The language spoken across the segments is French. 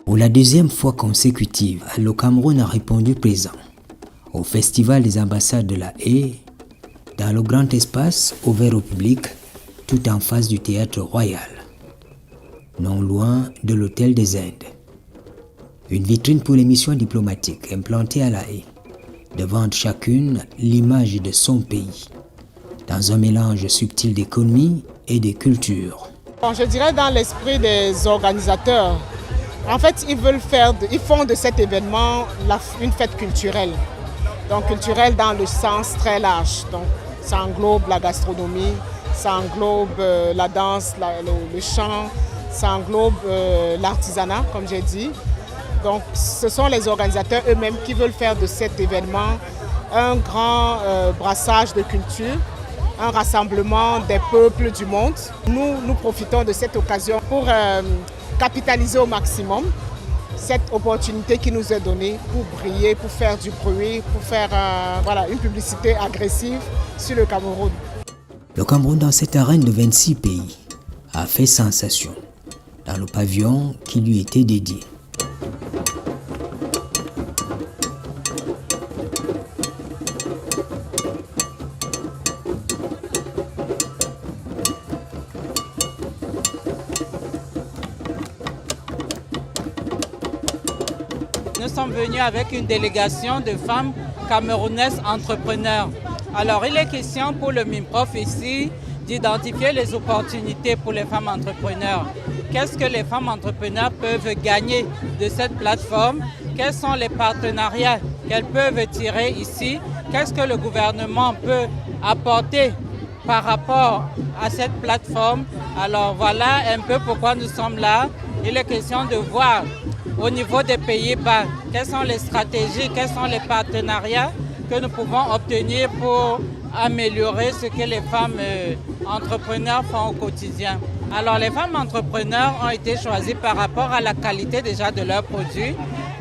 Pour la deuxième fois consécutive, le Cameroun a répondu présent au Festival des ambassades de la Haye, dans le grand espace ouvert au public, tout en face du Théâtre Royal, non loin de l'Hôtel des Indes. Une vitrine pour les missions diplomatiques implantée à la Haye, devant chacune l'image de son pays, dans un mélange subtil d'économie et de culture. Bon, je dirais dans l'esprit des organisateurs, en fait, ils font de cet événement une fête culturelle. Donc culturelle dans le sens très large. Donc ça englobe la gastronomie, ça englobe la danse, le chant, ça englobe l'artisanat, comme j'ai dit. Donc ce sont les organisateurs eux-mêmes qui veulent faire de cet événement un grand brassage de culture, un rassemblement des peuples du monde. Nous profitons de cette occasion pour capitaliser au maximum cette opportunité qui nous est donnée pour briller, pour faire du bruit, pour faire une publicité agressive sur le Cameroun. Le Cameroun, dans cette arène de 26 pays, a fait sensation dans le pavillon qui lui était dédié. Nous sommes venus avec une délégation de femmes camerounaises entrepreneurs. Alors, il est question pour le MINPROF ici d'identifier les opportunités pour les femmes entrepreneurs. Qu'est-ce que les femmes entrepreneurs peuvent gagner de cette plateforme? Quels sont les partenariats qu'elles peuvent tirer ici? Qu'est-ce que le gouvernement peut apporter par rapport à cette plateforme? Alors voilà un peu pourquoi nous sommes là. Il est question de voir au niveau des Pays-Bas, quelles sont les stratégies, quels sont les partenariats que nous pouvons obtenir pour améliorer ce que les femmes entrepreneurs font au quotidien. Alors les femmes entrepreneurs ont été choisies par rapport à la qualité déjà de leurs produits.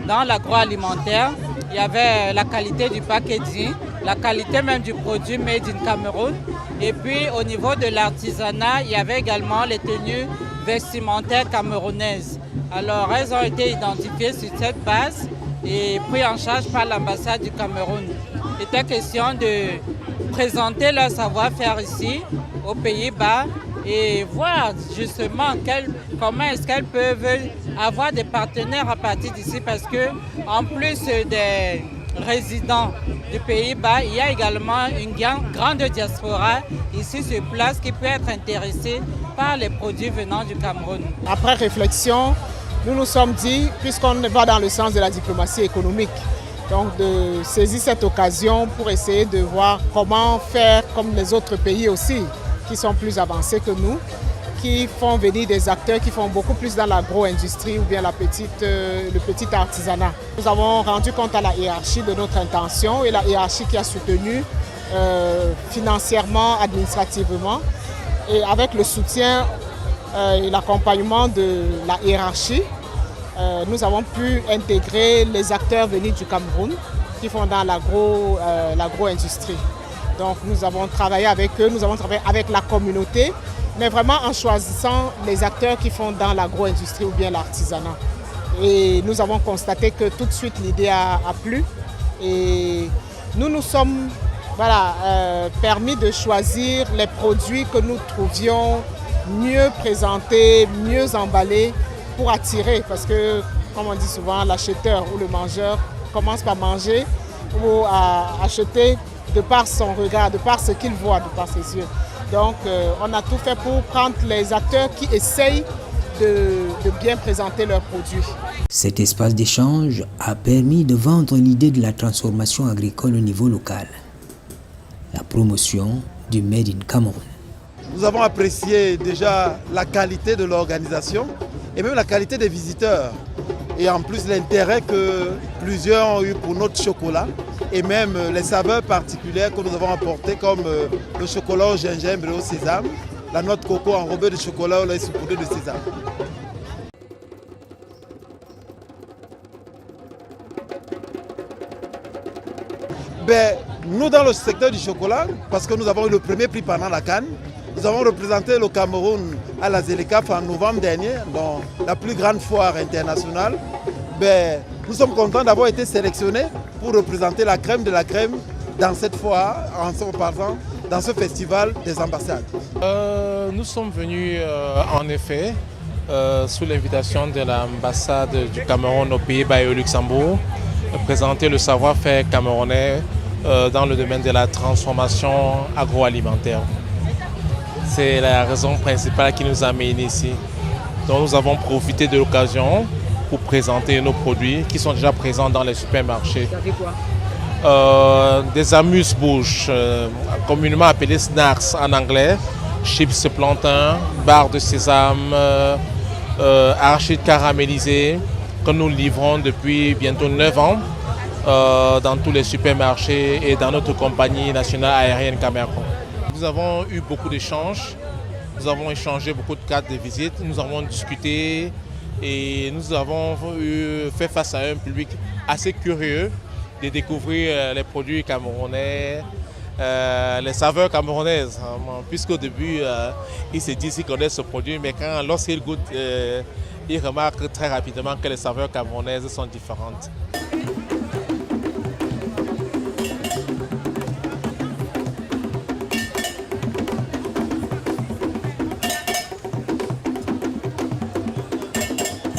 Dans l'agroalimentaire, il y avait la qualité du packaging, la qualité même du produit made in Cameroun. Et puis au niveau de l'artisanat, il y avait également les tenues vestimentaires camerounaises. Alors elles ont été identifiées sur cette base et prises en charge par l'ambassade du Cameroun. Il était question de présenter leur savoir-faire ici, aux Pays-Bas, et voir justement comment est-ce qu'elles peuvent avoir des partenaires à partir d'ici, parce que en plus des résidents du Pays-Bas, il y a également une grande diaspora ici sur place qui peut être intéressée par les produits venant du Cameroun. Après réflexion, nous nous sommes dit, puisqu'on va dans le sens de la diplomatie économique, donc de saisir cette occasion pour essayer de voir comment faire comme les autres pays aussi, qui sont plus avancés que nous, qui font venir des acteurs qui font beaucoup plus dans l'agro-industrie ou bien le petit artisanat. Nous avons rendu compte à la hiérarchie de notre intention et la hiérarchie qui a soutenu financièrement, administrativement, et avec le soutien et l'accompagnement de la hiérarchie, nous avons pu intégrer les acteurs venus du Cameroun qui font dans l'agro-industrie. Donc nous avons travaillé avec eux, nous avons travaillé avec la communauté, mais vraiment en choisissant les acteurs qui font dans l'agro-industrie ou bien l'artisanat. Et nous avons constaté que tout de suite l'idée a plu et nous nous sommes permis de choisir les produits que nous trouvions mieux présentés, mieux emballés pour attirer, parce que, comme on dit souvent, l'acheteur ou le mangeur commence par manger ou à acheter de par son regard, de par ce qu'il voit, de par ses yeux. Donc on a tout fait pour prendre les acteurs qui essayent de bien présenter leurs produits. Cet espace d'échange a permis de vendre l'idée de la transformation agricole au niveau local, la promotion du Made in Cameroun. Nous avons apprécié déjà la qualité de l'organisation et même la qualité des visiteurs. Et en plus l'intérêt que plusieurs ont eu pour notre chocolat et même les saveurs particulières que nous avons apportées comme le chocolat au gingembre et au sésame, la noix de coco enrobée de chocolat au lait saupoudré de sésame. Nous dans le secteur du chocolat, parce que nous avons eu le premier prix pendant la CAN, Nous avons représenté le Cameroun à la ZLECAf en novembre dernier, dans la plus grande foire internationale. Nous sommes contents d'avoir été sélectionnés pour représenter la crème de la crème dans cette foire, dans ce festival des ambassades. Nous sommes venus en effet sous l'invitation de l'ambassade du Cameroun aux Pays-Bas et au Luxembourg, présenter le savoir-faire camerounais dans le domaine de la transformation agroalimentaire. C'est la raison principale qui nous a amenés ici. Donc nous avons profité de l'occasion pour présenter nos produits qui sont déjà présents dans les supermarchés. Ça fait quoi? Des amuse-bouches, communément appelés snacks en anglais, chips plantain, barres de sésame, arachides caramélisés, que nous livrons depuis bientôt 9 ans dans tous les supermarchés et dans notre compagnie nationale aérienne Cameroun. Nous avons eu beaucoup d'échanges, nous avons échangé beaucoup de cartes de visite, nous avons discuté et nous avons fait face à un public assez curieux de découvrir les produits camerounais, les saveurs camerounaises. Puisqu'au début, ils se disent qu'ils connaissent ce produit, mais lorsqu'ils goûtent, ils remarquent très rapidement que les saveurs camerounaises sont différentes.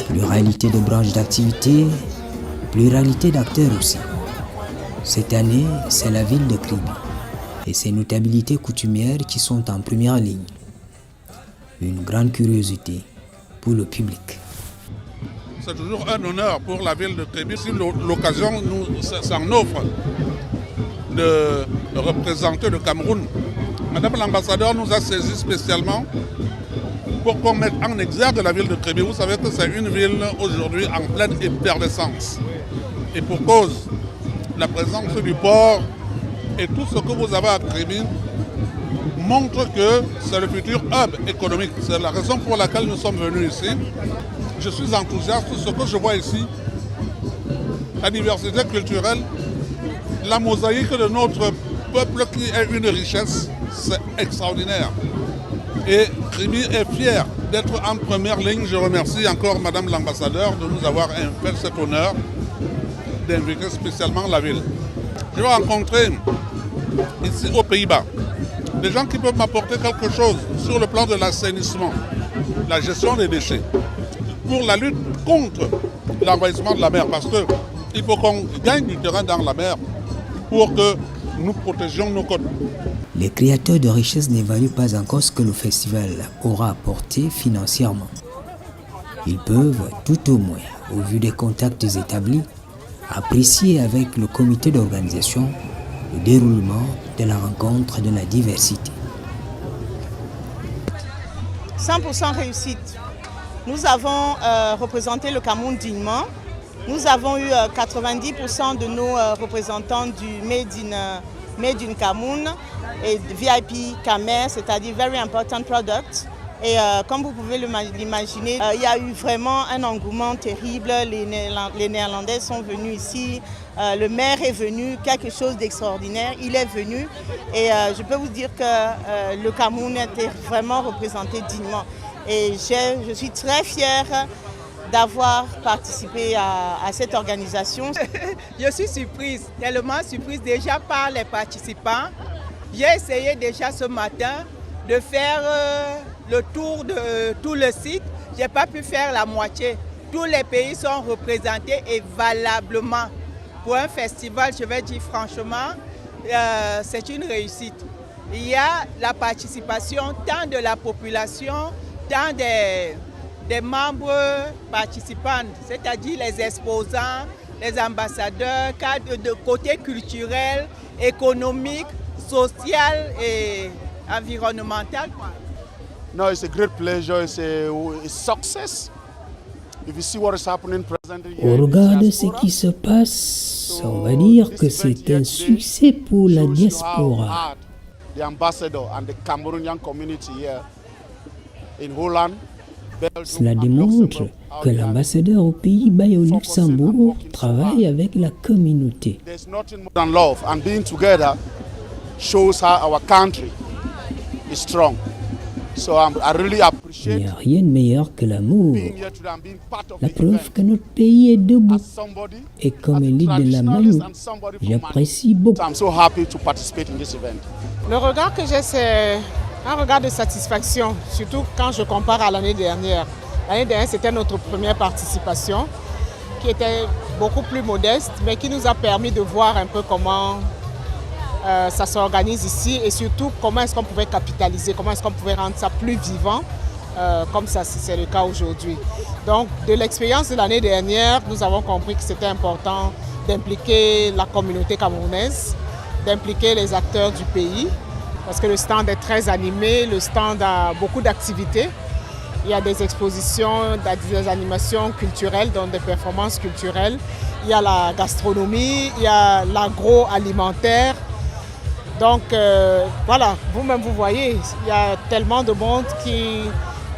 Pluralité de branches d'activité, pluralité d'acteurs aussi. Cette année, c'est la ville de Kribi et ses notabilités coutumières qui sont en première ligne. Une grande curiosité pour le public. C'est toujours un honneur pour la ville de Kribi. Si l'occasion s'en offre de représenter le Cameroun, Madame l'ambassadeur nous a saisi spécialement pour qu'on mette en exergue la ville de Kribi. Vous savez que c'est une ville aujourd'hui en pleine effervescence. Et pour cause, la présence du port et tout ce que vous avez à Kribi montre que c'est le futur hub économique. C'est la raison pour laquelle nous sommes venus ici. Je suis enthousiaste. Ce que je vois ici, la diversité culturelle, la mosaïque de notre peuple qui est une richesse, c'est extraordinaire. Et Kribi est fier d'être en première ligne. Je remercie encore Madame l'ambassadeur de nous avoir fait cet honneur d'inviter spécialement la ville. Je vais rencontrer ici aux Pays-Bas des gens qui peuvent m'apporter quelque chose sur le plan de l'assainissement, la gestion des déchets, pour la lutte contre l'envahissement de la mer, parce qu'il faut qu'on gagne du terrain dans la mer pour que nous protégions nos côtes. Les créateurs de richesses n'évaluent pas encore ce que le festival aura apporté financièrement. Ils peuvent, tout au moins, au vu des contacts établis, apprécier avec le comité d'organisation le déroulement de la rencontre de la diversité. 100% réussite. Nous avons représenté le Cameroun dignement. Nous avons eu 90% de nos représentants du Made in Cameroun et VIP Camer, c'est-à-dire Very Important Product. Et comme vous pouvez l'imaginer, il y a eu vraiment un engouement terrible. Les Néerlandais sont venus ici, le maire est venu, quelque chose d'extraordinaire. Il est venu et je peux vous dire que le Cameroun était vraiment représenté dignement. Et je suis très fière d'avoir participé à cette organisation. Je suis surprise, tellement surprise déjà par les participants. J'ai essayé déjà ce matin de faire le tour de tout le site. Je n'ai pas pu faire la moitié. Tous les pays sont représentés et valablement. Pour un festival, je vais dire franchement, c'est une réussite. Il y a la participation tant de la population, tant des membres participants, c'est-à-dire les exposants, les ambassadeurs, de côté culturel, économique, social et environnemental. No, it's a great pleasure, it's a success. If you see what is happening presently here, Au regard de ce qui se passe, on va dire que c'est un succès pour la diaspora. The ambassador and the Cameroonian community here in Holland. Cela démontre que l'ambassadeur aux Pays-Bas et au Luxembourg travaille avec la communauté. There's nothing more than love, and being together shows how our country is strong. So I really Il appreciate n'y a rien de meilleur que l'amour. being here today and being part of La the preuve event. que notre pays est debout. As somebody, Et comme as a élite de la traditionalist Manu, and somebody from Manu. j'apprécie beaucoup. So I'm so happy to participate in this event. Le regard que j'ai, c'est un regard de satisfaction, surtout quand je compare à l'année dernière. L'année dernière, c'était notre première participation, qui était beaucoup plus modeste, mais qui nous a permis de voir un peu comment ça s'organise ici et surtout comment est-ce qu'on pouvait capitaliser, comment est-ce qu'on pouvait rendre ça plus vivant, comme ça c'est le cas aujourd'hui. Donc, de l'expérience de l'année dernière, nous avons compris que c'était important d'impliquer la communauté camerounaise, d'impliquer les acteurs du pays, parce que le stand est très animé, le stand a beaucoup d'activités. Il y a des expositions, des animations culturelles, donc des performances culturelles. Il y a la gastronomie, il y a l'agroalimentaire. Donc voilà, vous-même vous voyez, il y a tellement de monde qui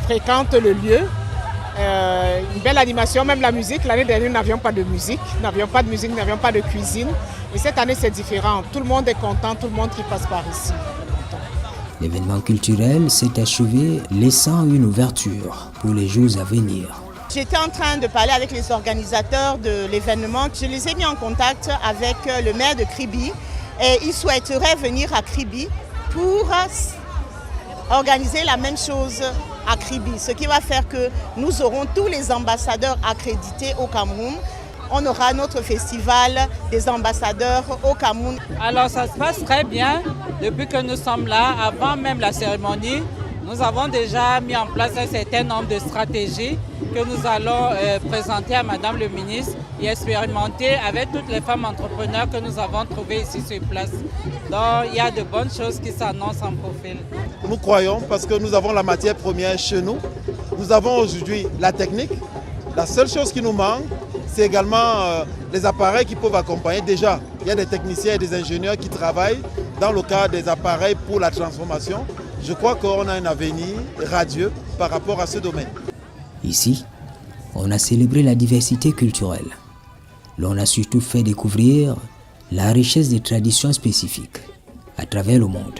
fréquente le lieu. Une belle animation, même la musique. L'année dernière, nous n'avions pas de musique, nous n'avions pas de cuisine. Et cette année, c'est différent. Tout le monde est content, tout le monde qui passe par ici. L'événement culturel s'est achevé, laissant une ouverture pour les jours à venir. J'étais en train de parler avec les organisateurs de l'événement. Je les ai mis en contact avec le maire de Kribi et ils souhaiteraient venir à Kribi pour organiser la même chose à Kribi, ce qui va faire que nous aurons tous les ambassadeurs accrédités au Cameroun. On aura notre festival des ambassadeurs au Cameroun. Alors ça se passe très bien depuis que nous sommes là. Avant même la cérémonie, nous avons déjà mis en place un certain nombre de stratégies que nous allons présenter à Madame le ministre et expérimenter avec toutes les femmes entrepreneurs que nous avons trouvées ici sur place. Donc il y a de bonnes choses qui s'annoncent en profil. Nous croyons parce que nous avons la matière première chez nous. Nous avons aujourd'hui la technique. La seule chose qui nous manque, c'est également les appareils qui peuvent accompagner. Déjà, il y a des techniciens et des ingénieurs qui travaillent dans le cadre des appareils pour la transformation. Je crois qu'on a un avenir radieux par rapport à ce domaine. Ici, on a célébré la diversité culturelle. L'on a surtout fait découvrir la richesse des traditions spécifiques à travers le monde.